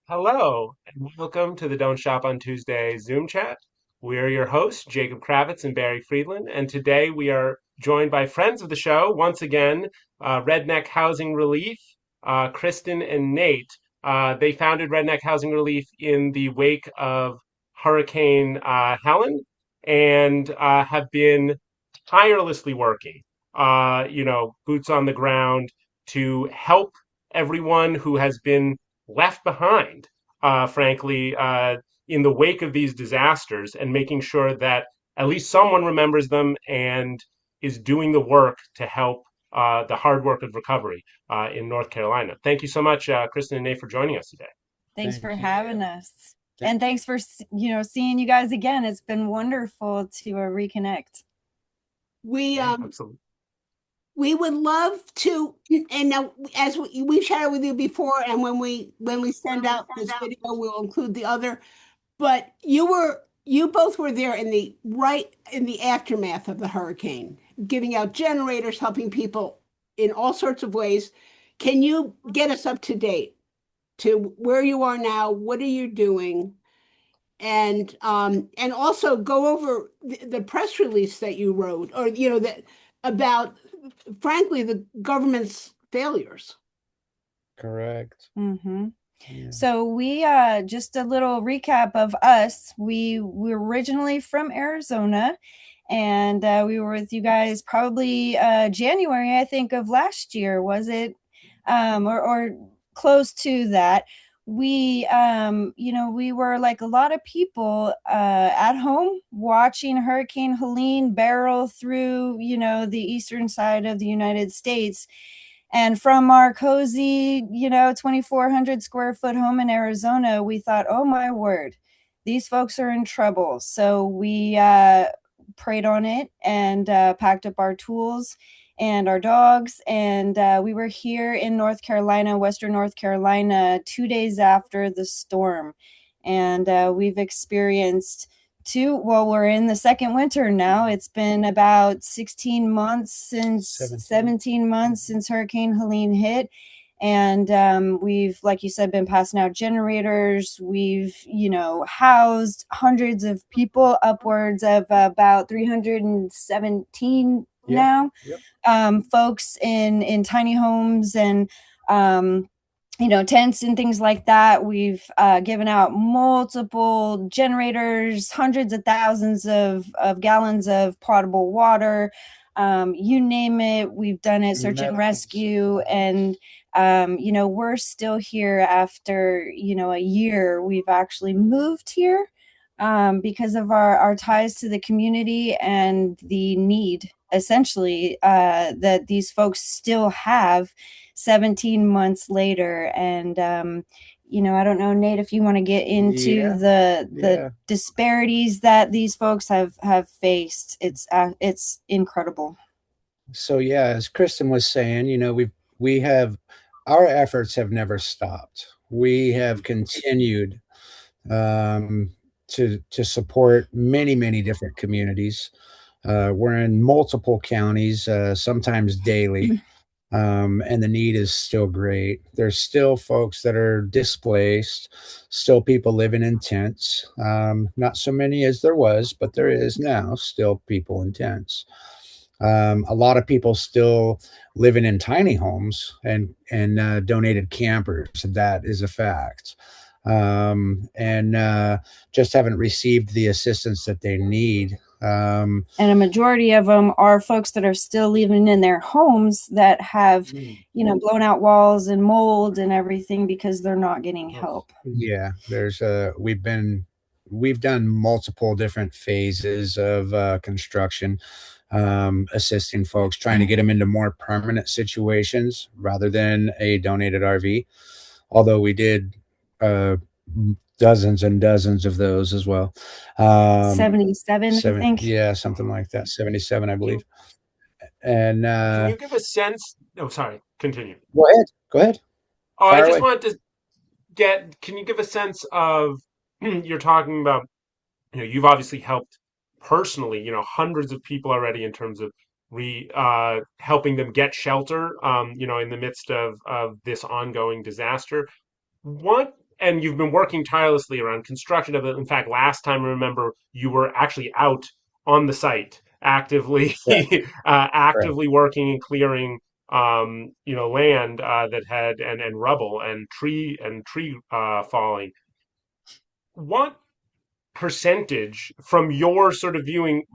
Hello, and welcome to the Don't Shop on Tuesday Zoom chat. We're your hosts, Jacob Kravetz and Barrie Friedland, and today we are joined by friends of the show, once again, Redneck Housing Relief, Kristin and Nate. They founded Redneck Housing Relief in the wake of Hurricane Helen and have been tirelessly working, boots on the ground to help everyone who has been left behind, frankly, in the wake of these disasters, and making sure that at least someone remembers them and is doing the work to help the hard work of recovery in North Carolina. Thank you so much, Kristen and Nate, for joining us today. Thanks for Thank you. having us. Th- And thanks for, seeing you guys again. It's been wonderful to reconnect. We Yeah, um absolutely. we would love to, and now as we've shared with you before, and when we send out this video, we'll include the other. But you both were there in the aftermath of the hurricane, giving out generators, helping people in all sorts of ways. Can you get us up to date to where you are now? What are you doing? And also go over the press release that you wrote, or that about, frankly, the government's failures. Correct. Mm-hmm. Yeah. So we just a little recap of us. We were originally from Arizona, and we were with you guys probably January, I think, of last year, was it? Or close to that. We were like a lot of people at home watching Hurricane Helene barrel through, the eastern side of the United States. And from our cozy, 2,400 square foot home in Arizona, we thought, oh my word, these folks are in trouble. So we prayed on it and packed up our tools and our dogs. And we were here in North Carolina, Western North Carolina, 2 days after the storm. And we've experienced we're in the second winter now. It's been about 17 months since Hurricane Helene hit. And we've, like you said, been passing out generators. We've, housed hundreds of people, upwards of about 317 now. Yep. Folks in tiny homes and tents and things like that. We've given out multiple generators, hundreds of thousands of gallons of potable water. You name it, we've done it. Search and rescue. And we're still here after a year. We've actually moved here because of our ties to the community and the need, essentially, that these folks still have 17 months later. And I don't know, Nate, if you want to get into the disparities that these folks have faced. It's incredible. So yeah, as Kristen was saying, we have our efforts have never stopped. We have continued um, to support many different communities. We're in multiple counties, sometimes daily. And the need is still great. There's still folks that are displaced, still people living in tents. Not so many as there was, but there is now still people in tents. A lot of people still living in tiny homes and donated campers. That is a fact. And just haven't received the assistance that they need. And a majority of them are folks that are still living in their homes that have, blown out walls and mold and everything because they're not getting help. Yeah, we've done multiple different phases of construction, assisting folks, trying to get them into more permanent situations rather than a donated RV. Although we did uh, dozens and dozens of those as well. 77, I think. Yeah, something like that. 77, I believe. And Can you give a sense? Oh, sorry, continue. go ahead. Go ahead. Oh, I Fire just away. wanted to can you give a sense of, you're talking about, you've obviously helped personally, hundreds of people already in terms of helping them get shelter, in the midst of this ongoing disaster. What and you've been working tirelessly around construction of it. In fact, last time I remember you were actually out on the site actively Correct. Correct. actively working and clearing land that had and rubble and tree falling. What percentage from your sort of viewing,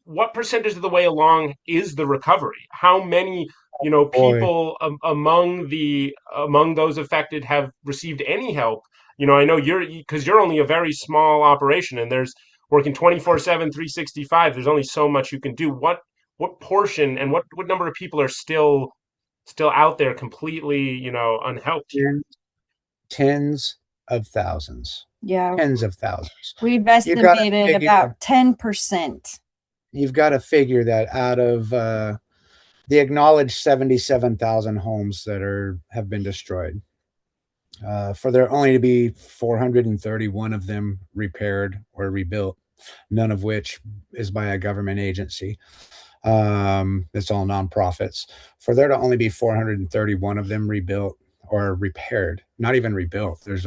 what percentage of the way along is the recovery? How many, Boy, people among those affected have received any help? I know because you're only a very small operation and there's working 24/7, 365. There's only so much you can do. What portion and what number of people are still out there completely, unhelped here? tens of thousands, Yeah, tens of thousands. we've You got to estimated figure. about 10%. You've got to figure that out of the acknowledged 77,000 homes that have been destroyed, for there only to be 431 of them repaired or rebuilt, none of which is by a government agency. It's all nonprofits. For there to only be 431 of them rebuilt or repaired, not even rebuilt. There's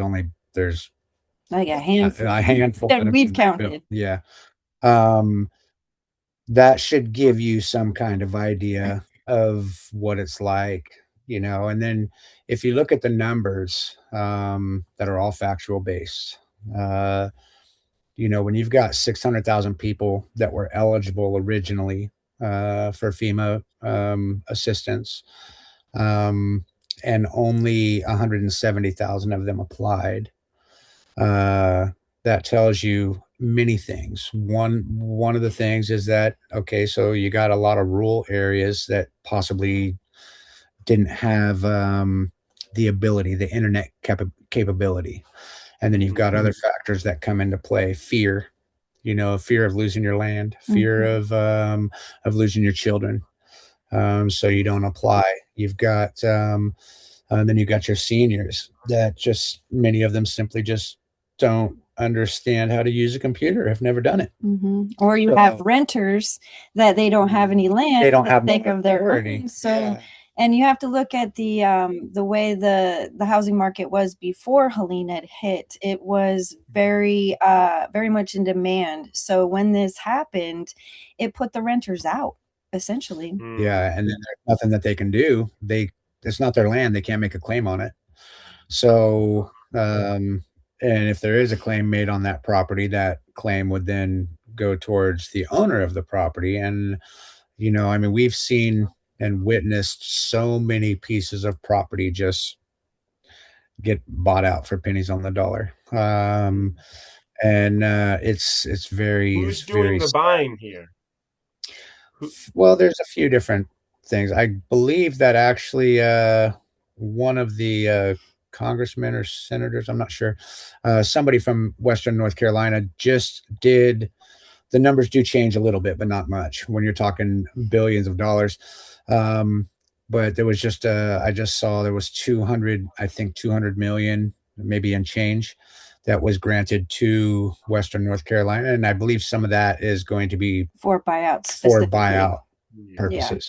Like a handful a handful that that have we've been rebuilt. counted. Yeah. That should give you some kind of idea of what it's like, and then if you look at the numbers, that are all factual based, when you've got 600,000 people that were eligible originally, for FEMA, assistance, and only 170,000 of them applied, that tells you many things. One of the things is that, okay, so you got a lot of rural areas that possibly didn't have, the internet capability, and then you've got other factors that come into play. Fear, fear of losing your land, fear of losing your children, so you don't apply. You've got, and then you've got your seniors that just many of them simply just don't understand how to use a computer, have never done it. Or you have renters that they don't have any land. They don't have think no of their authority. own. So, and you have to look at the way the housing market was before Helene had hit. It was very much in demand. So when this happened, it put the renters out essentially. Yeah, and then there's nothing that they can do. It's not their land. They can't make a claim on it. So, and if there is a claim made on that property, that claim would then go towards the owner of the property. And, we've seen and witnessed so many pieces of property just get bought out for pennies on the dollar. And it's very, Who's doing the sad. buying here? Well, there's a few different things. I believe that actually, one of the congressmen or senators, I'm not sure, somebody from Western North Carolina just did. The numbers do change a little bit, but not much when you're talking billions of dollars. But there was just, I just saw there was 200 million, maybe in change, that was granted to Western North Carolina. And I believe some of that is going to be for buyouts, for buyout purposes.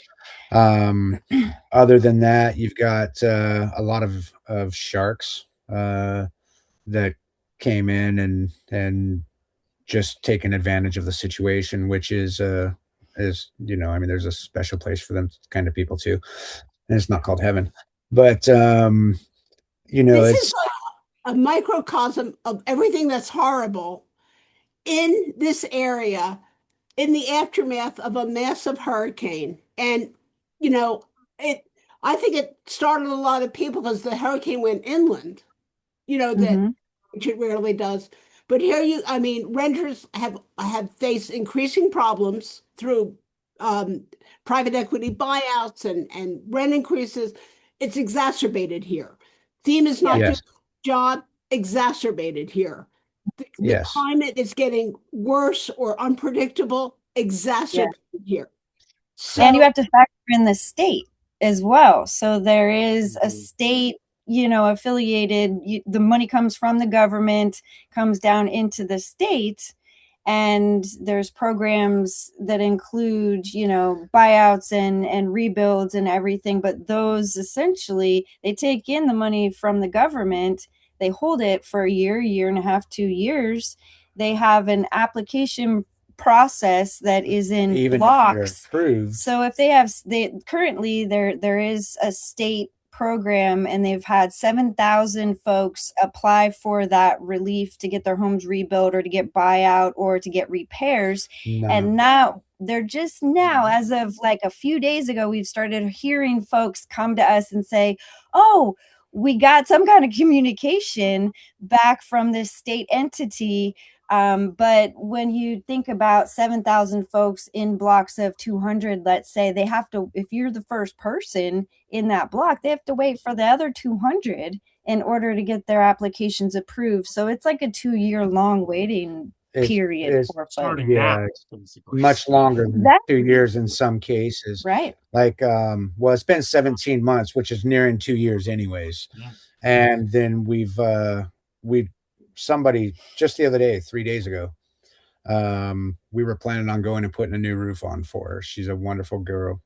Other than that, you've got a lot of sharks that came in and just taken advantage of the situation, which is there's a special place for them kind of people too, and it's not called heaven, but This it's is like a microcosm of everything that's horrible in this area in the aftermath of a massive hurricane. And, I think it startled a lot of people because the hurricane went inland, that which it rarely does. But here renters have faced increasing problems through private equity buyouts and rent increases. It's exacerbated here. FEMA is not doing yes, its job, exacerbated here. The yes, climate is getting worse or unpredictable, exacerbated here. So, and you have to factor in the state as well. So there is a state, affiliated. The money comes from the government, comes down into the state, and there's programs that include, buyouts and rebuilds and everything. But those essentially, they take in the money from the government, they hold it for a year and a half, 2 years. They have an application process that is in Even blocks. if you're approved. So if they currently there is a state program, and they've had 7,000 folks apply for that relief to get their homes rebuilt or to get buyout or to get repairs. No. And now they're just now, as of like a few days ago, we've started hearing folks come to us and say, oh, we got some kind of communication back from this state entity. But when you think about 7,000 folks in blocks of 200, let's say, they have to, if you're the first person in that block, they have to wait for the other 200 in order to get their applications approved. So it's like a 2-year long waiting period It's for folks. Starting yeah, now, basically. much longer than That- 2 years in some cases. Right. Like, well, it's been 17 months, which is nearing 2 years anyways. Yeah. And then we've somebody just the other day, 3 days ago, we were planning on going and putting a new roof on for her. She's a wonderful girl,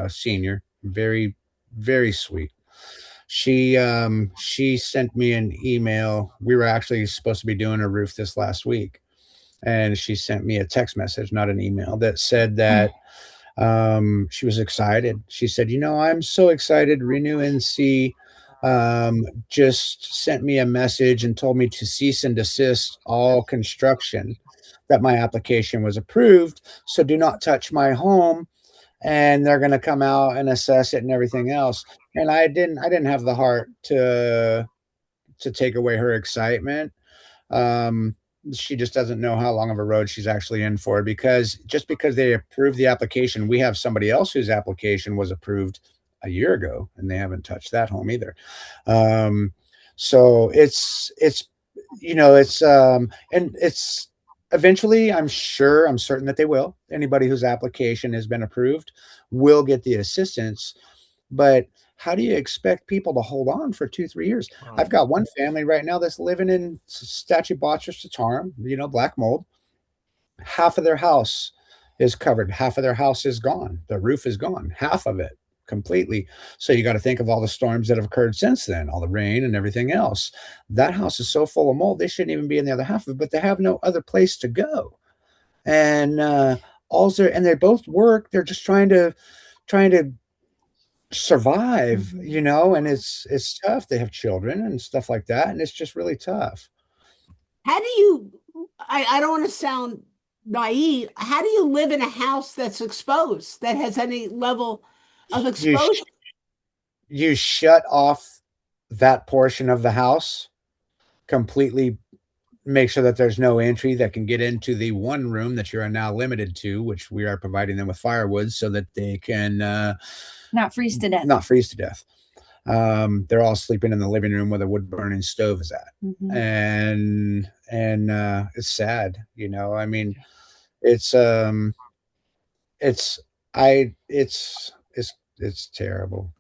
senior, very, very sweet. She sent me an email. We were actually supposed to be doing a roof this last week, and she sent me a text message, not an email, that said that she was excited. She said, I'm so excited. Renew NC just sent me a message and told me to cease and desist all construction, that my application was approved. So do not touch my home, and they're going to come out and assess it and everything else. And I didn't have the heart to take away her excitement. She just doesn't know how long of a road she's actually in for, because just because they approved the application, we have somebody else whose application was approved a year ago, and they haven't touched that home either. So it's and it's eventually, I'm certain that they will. Anybody whose application has been approved will get the assistance. But how do you expect people to hold on for 2-3 years? I've got one family right now that's living in Stachybotrys Tatarum, black mold. Half of their house is covered. Half of their house is gone. The roof is gone. Half of it completely. So you got to think of all the storms that have occurred since then, all the rain and everything else. That house is so full of mold, they shouldn't even be in the other half of it, but they have no other place to go. And they both work. They're just trying to survive, and it's tough. They have children and stuff like that, and it's just really tough. How do you, I don't want to sound naive, how do you live in a house that's exposed, that has any level of exposure? You shut off that portion of the house completely, make sure that there's no entry that can get into the one room that you are now limited to, which we are providing them with firewood so that they can not freeze to death. They're all sleeping in the living room where the wood burning stove is at. Mm-hmm. And it's sad, I mean, it's terrible.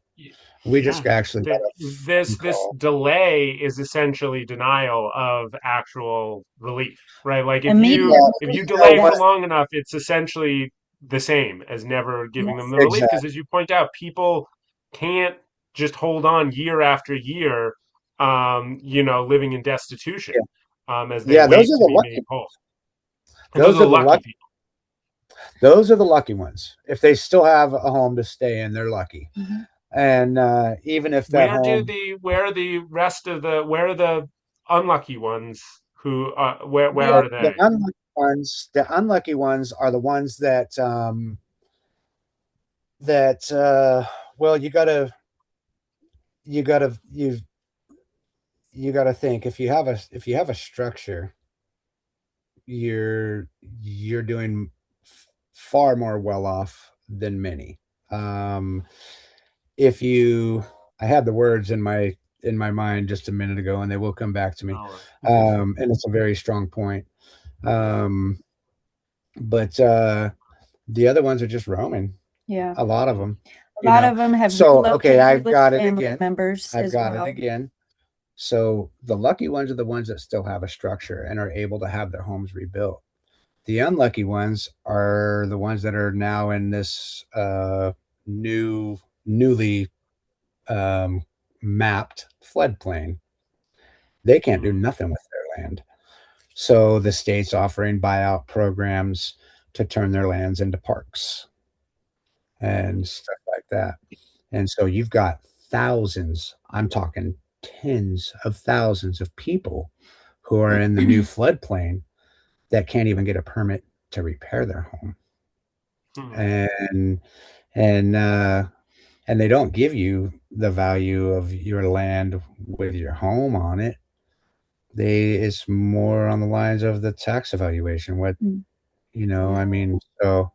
We just actually this delay is essentially denial of actual relief, right? Like if you delay for long enough, it's essentially the same as never giving them the relief. Because as you point out, people can't just hold on year after year, living in destitution, as they wait to be made whole. Those are the lucky people. Those are the lucky ones. If they still have a home to stay in, they're lucky. Mm-hmm. And even if that where are the unlucky ones who where are they? The unlucky ones are the ones that well, you gotta think, if you have a structure, you're doing far more well off than many. I had the words in my mind just a minute ago, and they will come back to me. And it's a very strong point. But the other ones are just roaming. Yeah. A lot of them. A lot of them have I've got it again. Members I've got it again. So the lucky ones are the ones that still have a structure and are able to have their homes rebuilt. The unlucky ones are the ones that are now in this newly mapped floodplain. They can't do nothing with their land. So the state's offering buyout programs to turn their lands into parks and stuff like that. And so you've got thousands, I'm talking tens of thousands of people who are in the new floodplain that can't even get a permit to repair their home. And and and they don't give you the value of your land with your home on it. It's more on the lines of the tax evaluation. What I mean, so.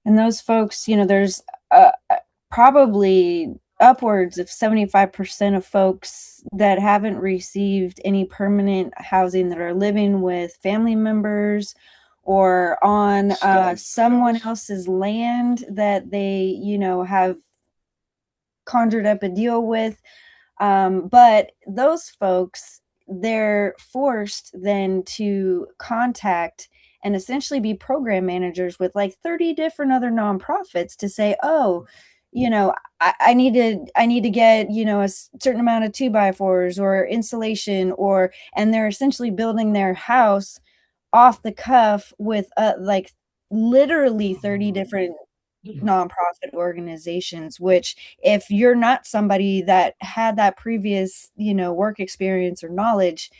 And those folks, there's probably upwards of 75% of folks that haven't received any permanent housing, that are living with family members or on someone else's land that they, have conjured up a deal with. But those folks, they're forced then to contact and essentially be program managers with like 30 different other nonprofits to say, oh, I need to get, a certain amount of 2x4s or insulation, and they're essentially building their house off the cuff with like literally 30 different nonprofit organizations, which if you're not somebody that had that previous, work experience or knowledge,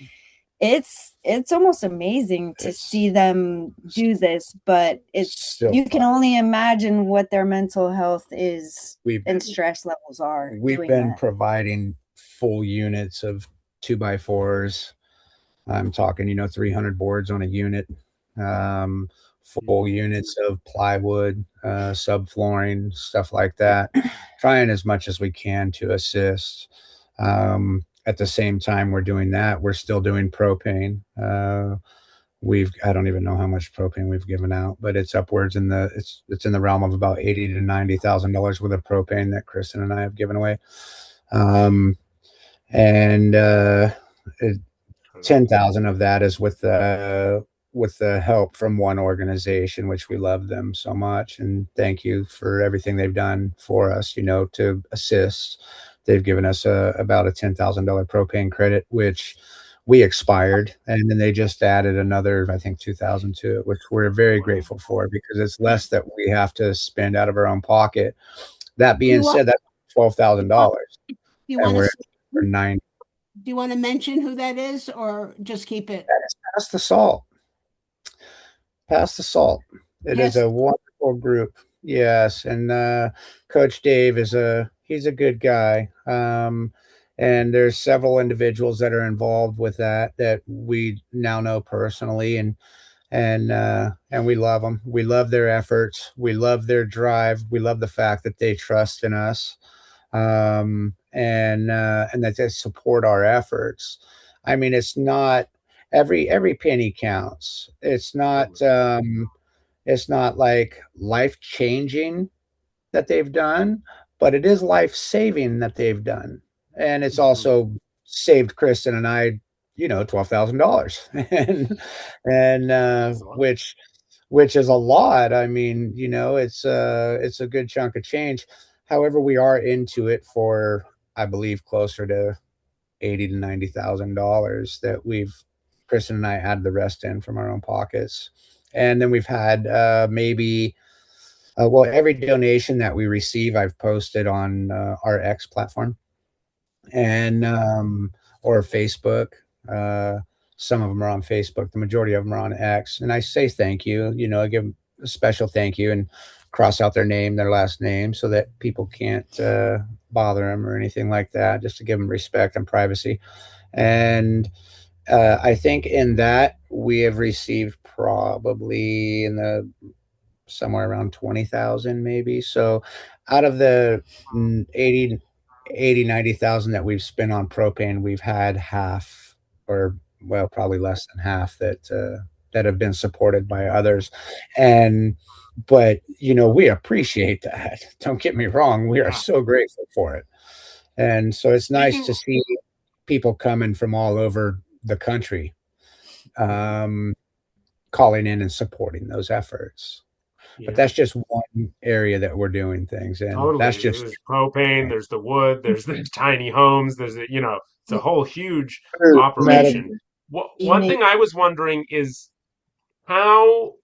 it's almost amazing to see them do this, but you can only imagine what their mental health is and stress levels are. We've been providing full units of 2x4s. I'm talking, 300 boards on a unit, full units of plywood, subflooring, stuff like that, trying as much as we can to assist. At the same time we're doing that, we're still doing propane. I don't even know how much propane we've given out, but it's upwards it's in the realm of about $80,000 to $90,000 worth of propane that Kristin and I have given away. And 10,000 of that is with the help from one organization, which we love them so much. And thank you for everything they've done for us, to assist. They've given us about a $10,000 propane credit, which we expired. And then they just added another, I think, 2,000 to it, which we're very grateful for, because it's less that we have to spend out of our own pocket. That being said, that's $12,000. Do you want to mention who that is, or just keep it? Pass the Salt. Pass the Salt. It is a wonderful group. Yes. And Coach Dave he's a good guy. And there's several individuals that are involved with that we now know personally, and we love them. We love their efforts. We love their drive. We love the fact that they trust in us. And that they support our efforts. I mean, it's not every penny counts. It's not like life changing that they've done, but it is life saving that they've done. And it's also saved Kristin and I, $12,000 and which is a lot. I mean, it's a good chunk of change. However, we are into it for, I believe, closer to $80,000 to $90,000 that Kristin and I add the rest in from our own pockets. And then we've had maybe, every donation that we receive, I've posted on our X platform and or Facebook. Some of them are on Facebook. The majority of them are on X. And I say thank you. I give them a special thank you and cross out their name, their last name, so that people can't bother them or anything like that, just to give them respect and privacy. And I think in that we have received probably somewhere around 20,000 maybe. So out of the 90,000 that we've spent on propane, we've had half, or probably less than half that have been supported by others. But we appreciate that. Don't get me wrong. We are so grateful for it. And so it's nice to see people coming from all over the country, calling in and supporting those efforts. but Yeah, that's just one area that we're doing things in. That's totally. just There's propane, there's the wood, there's the tiny homes, there's the, it's a You, whole huge you, operation. you One name thing I was wondering is how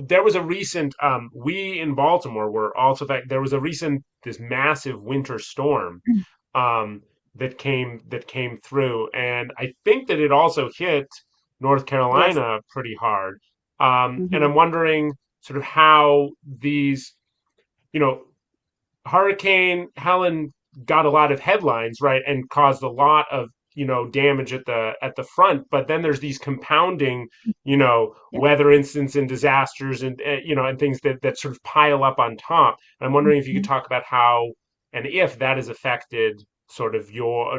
there was a recent we in Baltimore were also there was a recent this massive winter storm it. um that came through, and I think that it also hit North Yes. Carolina pretty hard. And Hmm. I'm wondering sort of how these, you know, Hurricane Helen got a lot of headlines, right, and caused a lot of, damage at the front. But then there's these compounding, Yeah. weather incidents and disasters, and and things that sort of pile up on top. And I'm wondering if you could Mhm. talk about how and if that has affected sort of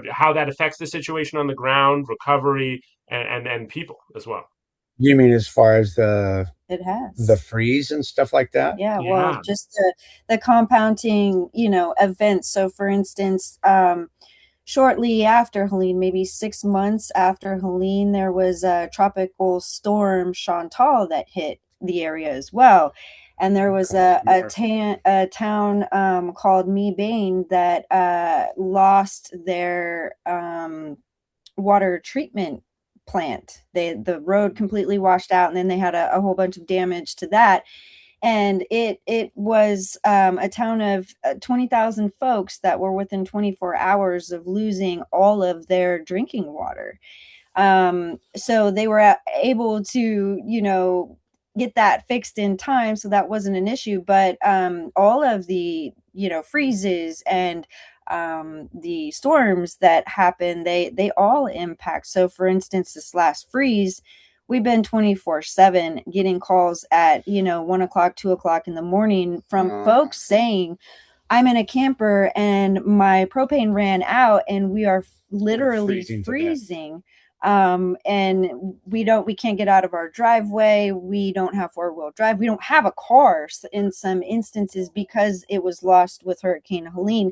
how that affects the situation on the ground, recovery, and people as well. you mean as far as It the has. freeze and stuff like that? Yeah, well, Yeah. just the compounding, events. So, for instance, shortly after Helene, maybe 6 months after Helene, there was a tropical storm Chantal that hit the area as well. And there was a town called Mebane that lost their water treatment plant. The road completely washed out, and then they had a whole bunch of damage to that. And it was a town of 20,000 folks that were within 24 hours of losing all of their drinking water. So they were able to, get that fixed in time, so that wasn't an issue. But all of the, freezes and the storms that happen, they all impact. So, for instance, this last freeze, we've been 24/7 getting calls at 1 o'clock, 2 o'clock in the morning from folks saying, I'm in a camper and my propane ran out and we are literally freezing. And we can't get out of our driveway. We don't have four-wheel drive. We don't have a car in some instances because it was lost with Hurricane Helene.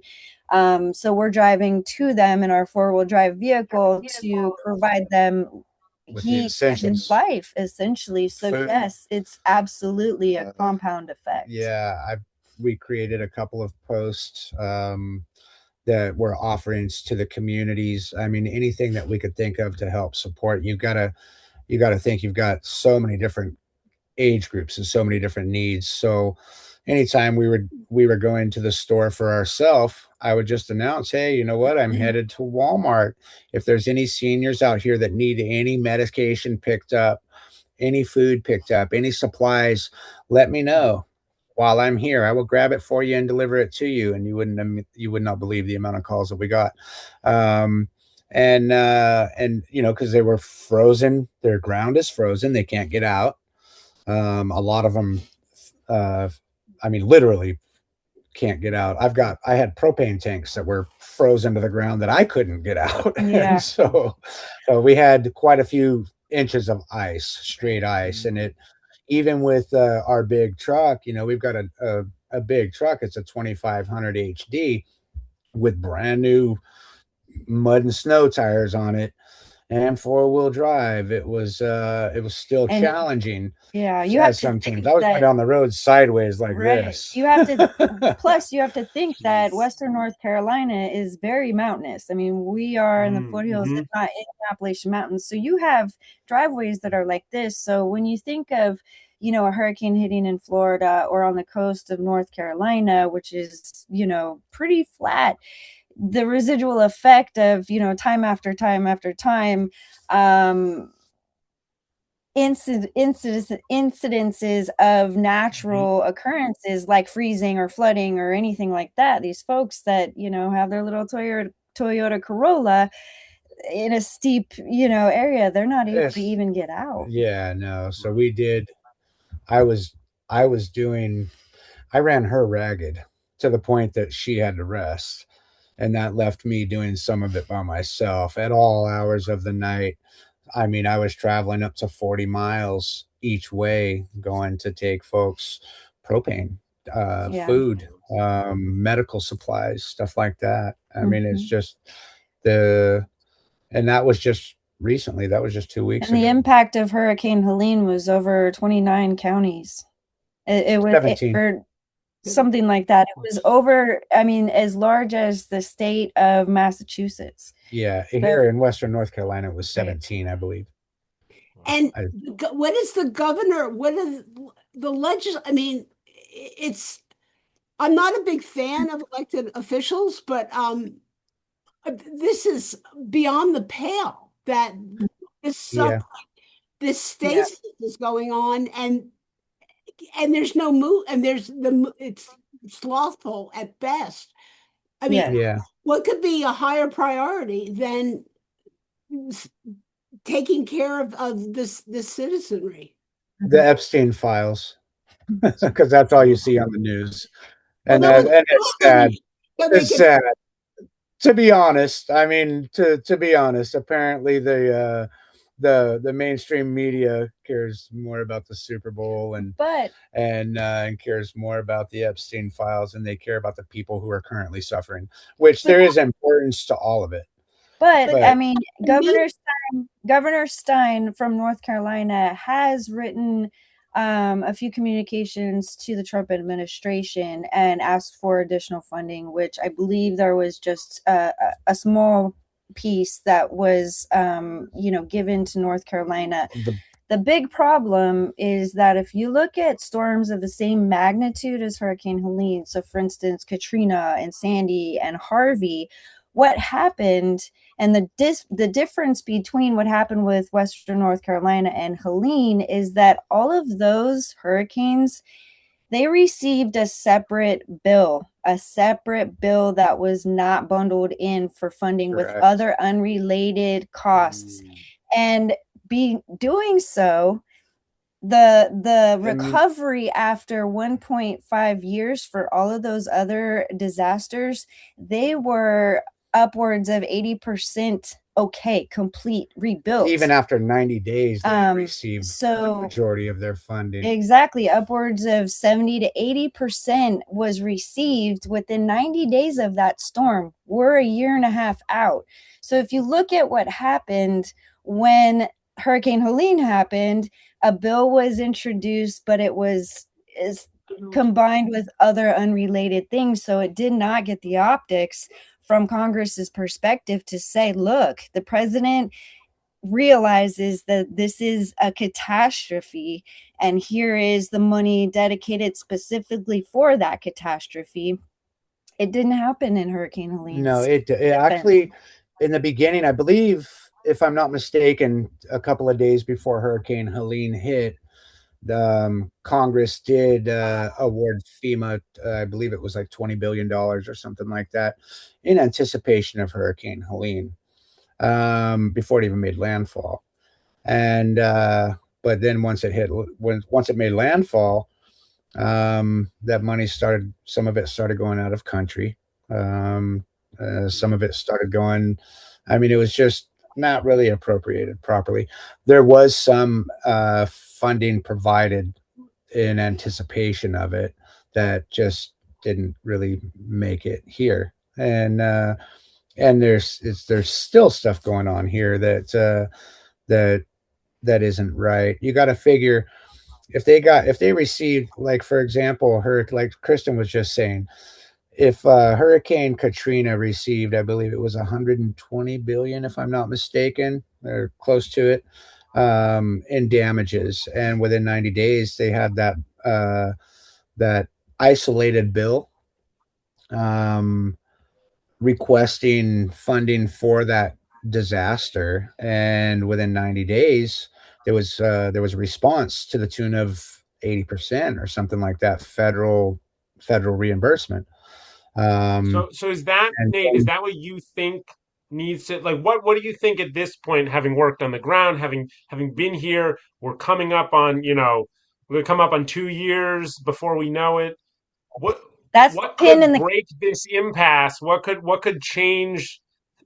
So we're driving to them in our four-wheel drive vehicle to provide them With the heat and essentials. life, essentially. So Food. yes, it's absolutely a compound effect. Yeah, we created a couple of posts that were offerings to the communities. I mean, anything that we could think of to help support. You got to think you've got so many different age groups and so many different needs. So anytime we were going to the store for ourselves, I would just announce, hey, you know what? I'm headed to Walmart. If there's any seniors out here that need any medication picked up, any food picked up, any supplies, let me know. While I'm here, I will grab it for you and deliver it to you. And you would not believe the amount of calls that we got. And because they were frozen, their ground is frozen, they can't get out. A lot of them, I mean, literally can't get out. I had propane tanks that were frozen to the ground that I couldn't get out. Yeah. And so we had quite a few inches of ice, straight ice. And it, even with our big truck, we've got a big truck. It's a 2500 HD with brand new mud and snow tires on it and four-wheel drive. It was still And challenging. yeah, you have to Sometimes think I was going that, down the road sideways like right. this. You have to, plus you have to think that Western North Carolina is very mountainous. I mean, we are in the foothills, Mm-hmm. if not in the Appalachian Mountains. So you have driveways that are like this. So when you think of, a hurricane hitting in Florida or on the coast of North Carolina, which is, pretty flat, the residual effect of, time after time after time, incidences of natural occurrences like freezing or flooding or anything like that. These folks that, have their little Toyota Corolla in a steep, area, they're not able to even get out. Yeah, no. So we did. I was I was doing. I ran her ragged to the point that she had to rest, and that left me doing some of it by myself at all hours of the night. I mean, I was traveling up to 40 miles each way going to take folks propane, Yeah. food, medical supplies, stuff like that. I mean, it's Mhm. just the, and that was just recently. That was just 2 weeks And the ago. impact of Hurricane Helene was over 29 counties. It was, 17. or something like that. It was over, I mean, as large as the state of Massachusetts. Yeah, here in Western North Carolina, it was Right. 17, I believe. And I, what is the governor? What is the I mean, it's. I'm not a big fan of elected officials, but this is beyond the pale. That this yeah, this Yeah. stasis is going on, and there's no move, and it's slothful at best. I mean, Yeah. yeah. what could be a higher priority than taking care of this citizenry? The Epstein files, because that's all you see on the news. Well, And that was it's sad. so they It's could. sad. To be honest, I mean, to be honest, apparently the mainstream media cares more about the Super Bowl But and cares more about the Epstein files, and they care about the people who are currently suffering, which there is importance to all of it. But I But mean, Governor Stein from North Carolina has written a few communications to the Trump administration and asked for additional funding, which I believe there was just a small piece that was, given to North Carolina. The big problem is that if you look at storms of the same magnitude as Hurricane Helene, so for instance, Katrina and Sandy and Harvey, what happened and the difference between what happened with Western North Carolina and Helene is that all of those hurricanes, they received a separate bill that was not bundled in for funding with correct. other unrelated costs. And doing so, the recovery after 1.5 years for all of those other disasters, they were upwards of 80% okay, complete, rebuilt. Even after 90 days, they received the so majority of their funding. exactly, upwards of 70 to 80% was received within 90 days of that storm. We're a year and a half out. So if you look at what happened when Hurricane Helene happened, a bill was introduced, but it was combined with other unrelated things. So it did not get the optics from Congress's perspective to say, look, the president realizes that this is a catastrophe, and here is the money dedicated specifically for that catastrophe. It didn't happen in Hurricane Helene. No, it actually, in the beginning, I believe, if I'm not mistaken, a couple of days before Hurricane Helene hit, Congress did award FEMA, I believe it was like $20 billion or something like that, in anticipation of Hurricane Helene, before it even made landfall. And but then once it made landfall, that money some of it started going out of country. Some of it started going, I mean, it was just not really appropriated properly. There was some funding provided in anticipation of it that just didn't really make it here. And there's still stuff going on here that isn't right. You got to figure if they received, like, for example, like Kristin was just saying, if Hurricane Katrina received, I believe it was 120 billion, if I'm not mistaken, or close to it, in damages, and within 90 days they had that isolated bill requesting funding for that disaster, and within 90 days there was a response to the tune of 80% or something like that, federal reimbursement. So is that, And Nate, is that what you think needs to, like, what do you think at this point, having worked on the ground, having been here, we're coming up on, we're gonna come up on 2 years before we know it. What that's what pin in could the break this impasse? What could change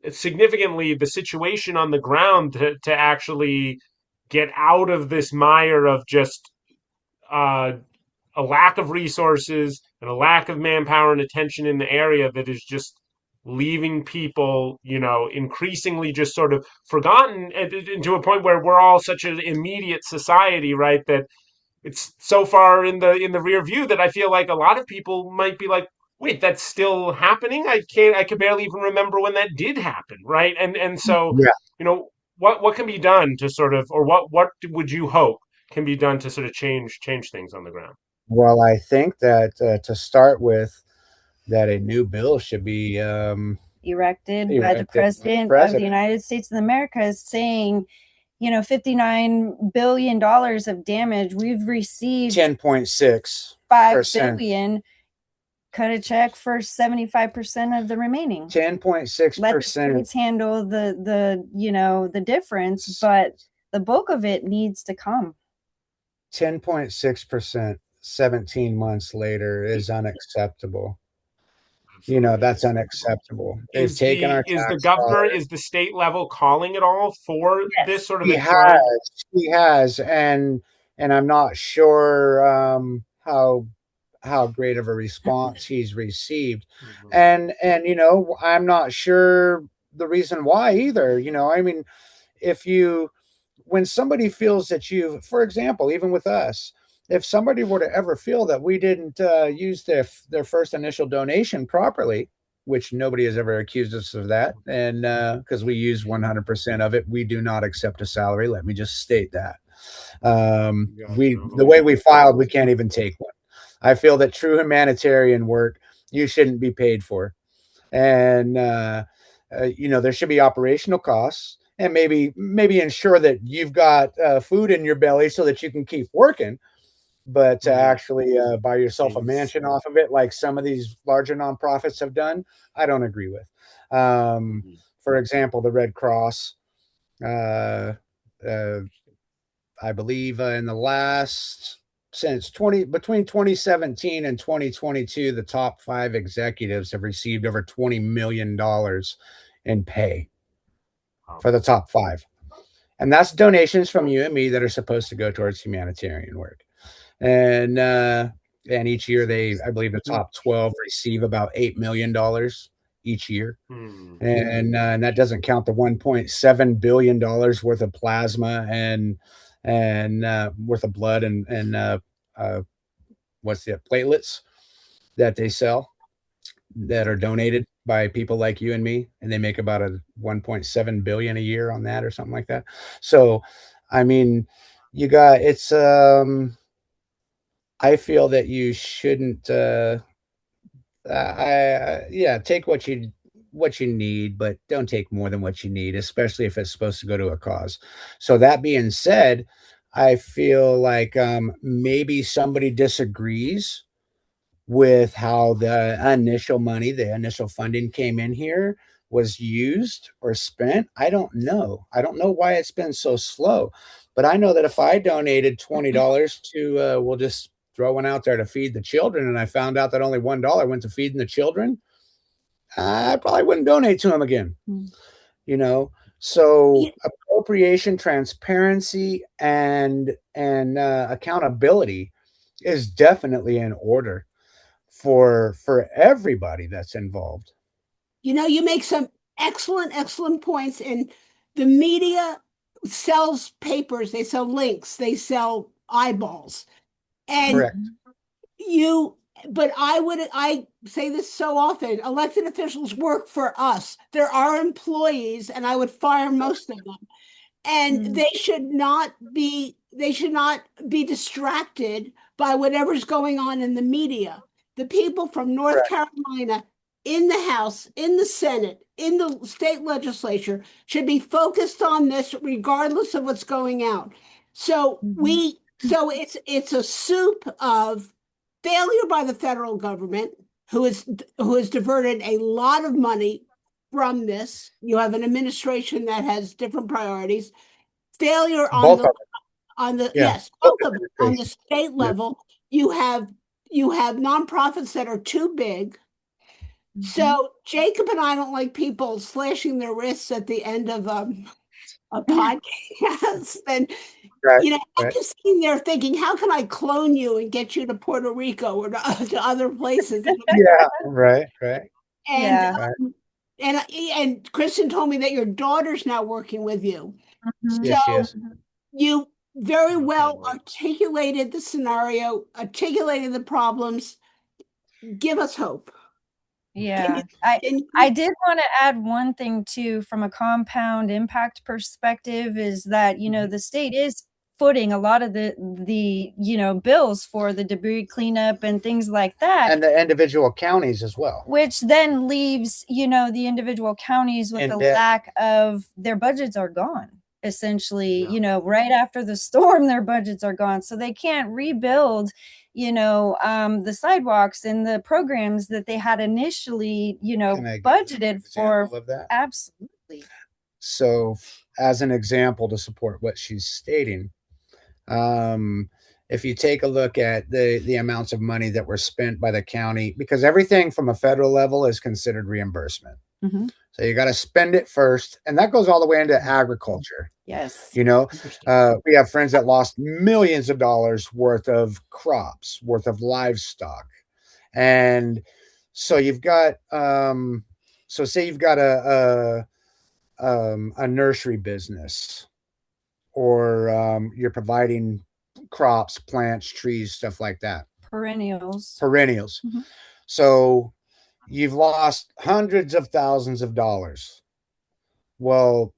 significantly the situation on the ground to actually get out of this mire of just uh, a lack of resources and a lack of manpower and attention in the area that is just leaving people, increasingly just sort of forgotten, and to a point where we're all such an immediate society, right? That it's so far in the rear view that I feel like a lot of people might be like, wait, that's still happening? I could barely even remember when that did happen, right? And so, Yeah. what can be done to sort of, or what would you hope can be done to sort of change things on the ground? Well, I think that to start with, that a new bill should be Erected by the erected by the president of the president. United States of America, is saying, $59 billion of damage. We've received 10.6%. 5 billion. Cut a check for 75% of the remaining. 10.6%. Let the states handle the difference, but the bulk of it needs to come. 10.6%, 17 months later is unacceptable. Absolutely. That's unacceptable. They've Is taken our is the tax governor, dollars. is the state level calling at all for this Yes. sort of He a threat? has, he has, and I'm not sure how great of a response he's received, Mhm. and I'm not sure the reason why either. I mean, if you when somebody feels that for example, even with us, if somebody were to ever feel that we didn't use their first initial donation properly, which nobody has ever accused us of that, and because we use 100% of it, we do not accept a salary. Let me just state that. Gotcha. The way we filed, we can't even take one. I feel that true humanitarian work you shouldn't be paid for, and there should be operational costs, and maybe ensure that you've got food in your belly so that you can keep working. But to Mhm. actually buy yourself a Seems mansion off of it, like some of these larger nonprofits have done, I don't agree with. Mhm. For example, the Red Cross, uh, uh, I believe in the last since between 2017 and 2022, the top 5 executives have received over $20 million in pay Wow. for the top 5. And that's donations from you and me that are supposed to go towards humanitarian work. And each year I believe the top 12 receive about $8 million each year. Hmm. And that doesn't count the $1.7 billion worth of plasma and worth of blood and uh, what's the platelets that they sell that are donated by people like you and me, and they make about a 1.7 billion a year on that or something like that. So, I mean, you got it's. I feel that you shouldn't. Yeah, take what you need, but don't take more than what you need, especially if it's supposed to go to a cause. So that being said, I feel like maybe somebody disagrees with how the initial funding came in here was used or spent. I don't know why it's been so slow, but I know that if I donated $20 to, we'll just throw one out there to feed the children, and I found out that only $1 went to feeding the children, I probably wouldn't donate to them again. Mm. You know, so appropriation, transparency, and accountability is definitely in order for everybody that's involved. You make some excellent points. And the media sells papers, they sell links, they sell eyeballs. And Correct. you, but I say this so often, elected officials work for us. They're our employees, and I would fire most of them. And Mm. they should not be distracted by whatever's going on in the media. The people from North Correct. Carolina in the House, in the Senate, in the state legislature should be focused on this regardless of what's going out. So Mhm. we so it's a soup of failure by the federal government, who has diverted a lot of money from this. You have an administration that has different priorities. Failure on Both of the them. Yeah. yes, Both both of them. On the administrations. state Yeah. level, you have nonprofits that are too big. Mhm. So Jacob and I don't like people slashing their wrists at the end of a podcast. And Right. I'm Right. just sitting there thinking, how can I clone you and get you to Puerto Rico or to other places? Yeah. Right. Right. And Yeah. Right. and Kristin told me that your daughter's now working with you. Mhm. Yes, she So is. you very well wait. articulated the scenario, articulated the problems. Give us hope. Yeah, Can I did want to add one thing too, from a compound impact perspective, is that, you know, the state is footing a lot of the you know, bills for the debris cleanup and things like that, And the individual counties as well. which then leaves, you know, the individual counties with In the debt. lack of, their budgets are gone essentially. Yeah. You know, right after the storm, their budgets are gone, so they can't rebuild, you know, the sidewalks and the programs that they had initially, you know, Can I give budgeted an for. example of that? Absolutely. So, as an example to support what she's stating, if you take a look at the amounts of money that were spent by the county, because everything from a federal level is considered reimbursement. Mm-hmm. So you got to spend it first, and that goes all the way into agriculture. Yes. You know, Interesting. we have friends that lost millions of dollars worth of crops, worth of livestock, and so you've got, so say you've got a nursery business, or you're providing crops, plants, trees, stuff like that. Perennials. Mm-hmm. So you've lost hundreds of thousands of dollars. Well,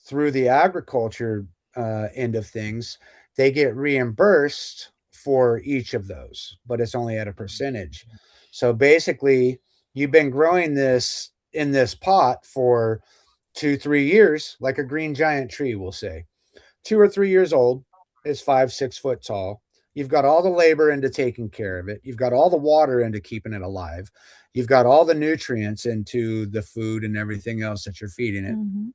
through the agriculture end of things, they get reimbursed for each of those, but it's only at a percentage. So basically, you've been growing this in this pot for 2-3 years, like a green giant tree, we'll say. 2 or 3 years old, is 5-6 foot tall. You've got all the labor into taking care of it. You've got all the water into keeping it alive. You've got all the nutrients into the food and everything else that you're feeding it. Mm-hmm.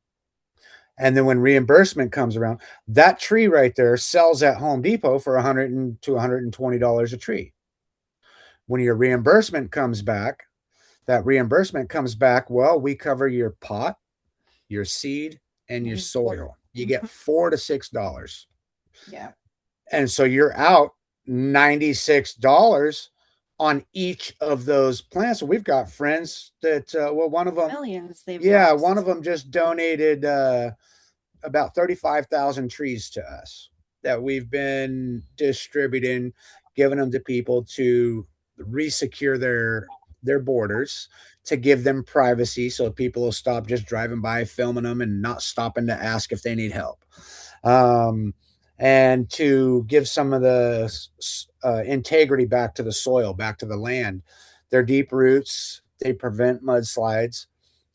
And then when reimbursement comes around, that tree right there sells at Home Depot for $100 to $120 a tree. When your reimbursement comes back, well, we cover your pot, your seed, and your soil. You get $4 to $6. Yeah. And so you're out $96 on each of those plants. So we've got friends that, well, one of them, millions they've lost. lost. One of them just donated about 35,000 trees to us that we've been distributing, giving them to people to resecure their borders, to give them privacy, so people will stop just driving by, filming them, and not stopping to ask if they need help. And to give some of the integrity back to the soil, back to the land. Their deep roots, they prevent mudslides,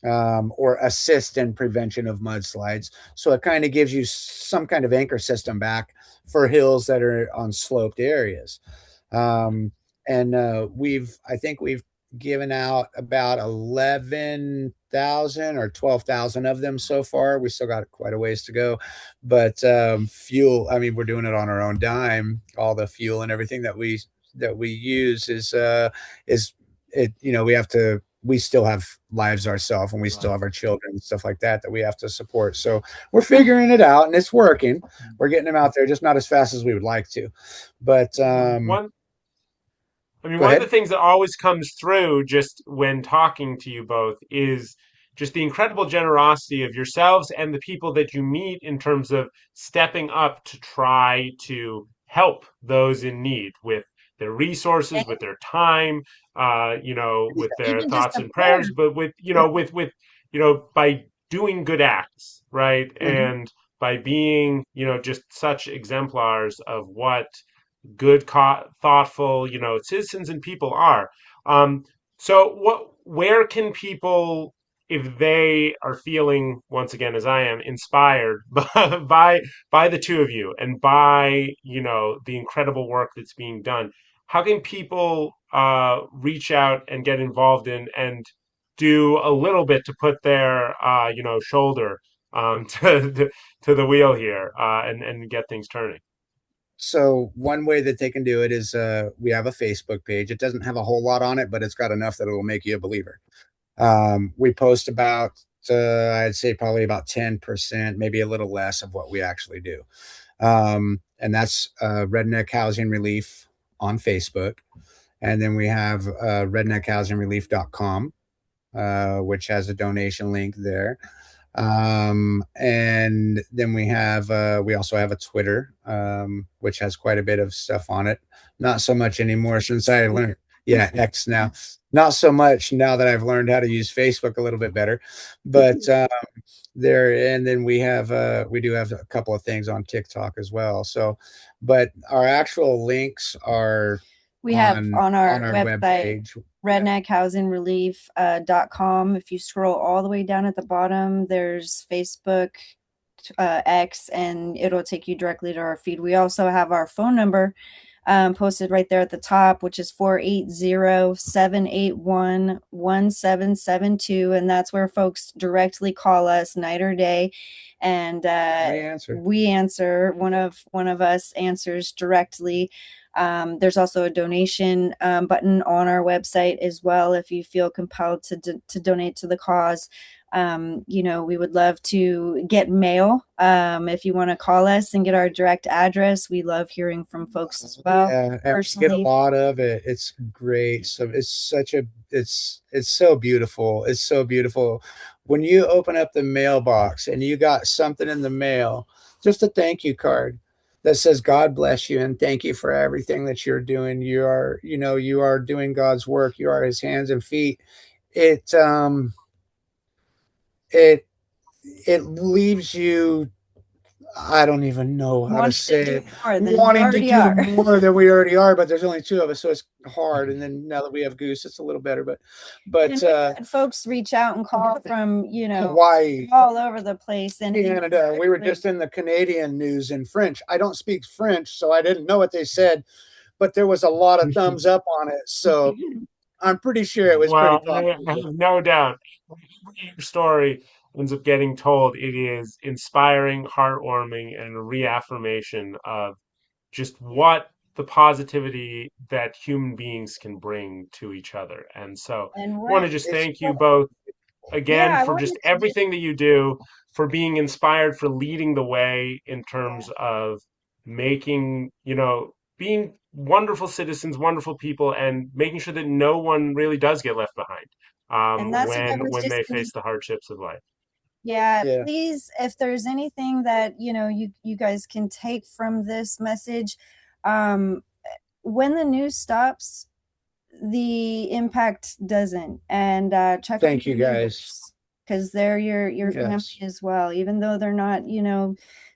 or assist in prevention of mudslides. So it kind of gives you some kind of anchor system back for hills that are on sloped areas. And I think we've given out about 11,000 or 12,000 of them so far. We still got quite a ways to go, but fuel, I mean, we're doing it on our own dime. All the fuel and everything that we use is it, you know, we still have lives ourselves, and we still have our children and stuff like that we have to support. So we're figuring it out, and it's working. We're getting them out there, just not as fast as we would like to. But one of the things that always comes through just when talking to you both is just the incredible generosity of yourselves and the people that you meet in terms of stepping up to try to help those in need with their resources, with their time, with their Even thoughts just and prayers, but with, by doing good acts, right? Mm-hmm. And by being, just such exemplars of what good, thoughtful, citizens and people are. Where can people, if they are feeling, once again, as I am, inspired by the two of you and by, the incredible work that's being done, how can people reach out and get involved in and do a little bit to put their, shoulder to the wheel here and get things turning? So one way that they can do it is we have a Facebook page. It doesn't have a whole lot on it, but it's got enough that it will make you a believer. We post about, I'd say probably about 10%, maybe a little less of what we actually do. And that's Redneck Housing Relief on Facebook. And then we have redneckhousingrelief.com, which has a donation link there. And then we also have a Twitter, which has quite a bit of stuff on it. Not so much anymore since I learned, yeah, X now. Not so much now that I've learned how to use Facebook a little bit better, but there. And then we do have a couple of things on TikTok as well. So, but our actual links are We have on our our website, webpage. redneckhousingrelief.com. If you scroll all the way down at the bottom, there's Facebook, X, and it'll take you directly to our feed. We also have our phone number posted right there at the top, which is 480-781-1772. And that's where folks directly call us night or day. And we answer. One of us answers directly. There's also a donation button on our website as well if you feel compelled to donate to the cause. We would love to get mail. If you want to call us and get our direct address, we love hearing from folks as well. Yeah, and we get a lot of it. It's great. So it's so beautiful. It's so beautiful. When you open up the mailbox and you got something in the mail, just a thank you card that says God bless you and thank you for everything that you're doing. You are doing God's work. You are his hands and feet. It it it leaves you, I don't even know how to say it, wanting to do more than we already are, but there's only two of us, so it's hard. And then now that we have Goose, it's a little better. But folks reach out and call from Hawaii, all over the place, and Canada. We were just in the Canadian news in French. I don't speak French, so I didn't know what they said, but there was a lot of thumbs up on it. So I'm pretty sure it was pretty popular. I have no doubt. Your story ends up getting told. It is inspiring, heartwarming, and a reaffirmation of just what the positivity that human beings can bring to each other. And so I want to just thank you both again for just everything that you do, for being inspired, for leading the way in terms of making, being wonderful citizens, wonderful people, and making sure that no one really does get left behind when they face the hardships of life. Yeah, please, if there's anything that you guys can take from this message, when the news stops, the impact doesn't. And check. Thank you guys, because they're your family as well, even though they're not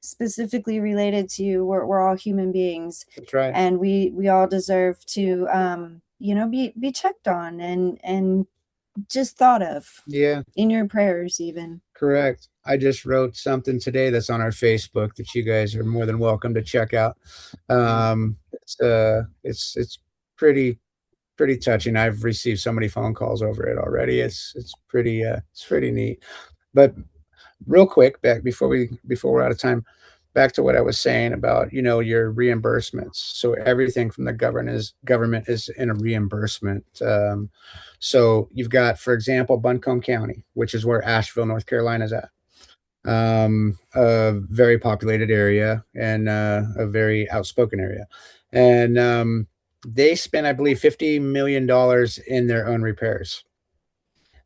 specifically related to you. We're all human beings. That's right. And we all deserve to be checked on and just thought of in your prayers even. Correct. I just wrote something today that's on our Facebook that you guys are more than welcome to check out. It's pretty touching. I've received so many phone calls over it already. It's pretty neat. But real quick, back before we're out of time, back to what I was saying about your reimbursements. So everything from the government is in a reimbursement. So you've got, for example, Buncombe County, which is where Asheville, North Carolina is at. A very populated area and a very outspoken area. And they spent, I believe, $50 million in their own repairs.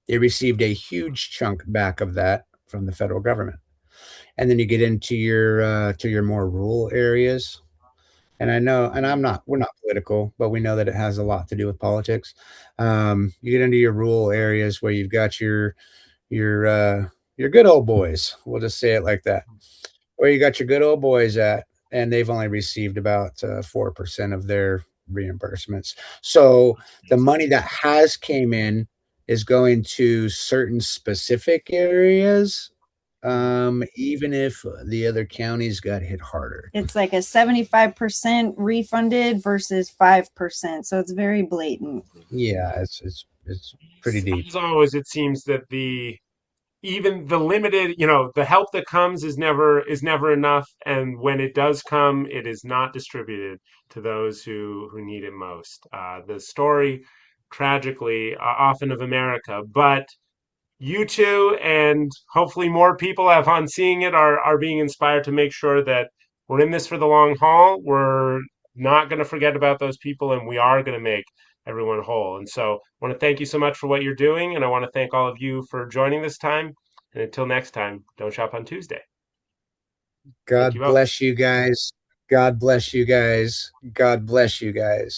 They received a huge chunk back of that from the federal government. And then you get into your more rural areas. And I know, and we're not political, but we know that it has a lot to do with politics. You get into your rural areas where you've got your good old boys. We'll just say it like that. Where you got your good old boys at, and they've only received about 4% of their reimbursements. So the money that has came in is going to certain specific areas, even if the other counties got hit harder. It's like a 75% refunded versus 5%. So it's very blatant. Yeah, it's pretty deep. As always, it seems that even the limited, the help that comes is never enough, and when it does come, it is not distributed to those who need it most. The story, tragically, often of America, but you two and hopefully more people upon seeing it are being inspired to make sure that we're in this for the long haul. We're not going to forget about those people, and we are going to make everyone whole. And so I want to thank you so much for what you're doing, and I want to thank all of you for joining this time. And until next time, don't shop on Tuesday. Thank you God both. bless you guys. God bless you guys. God bless you guys.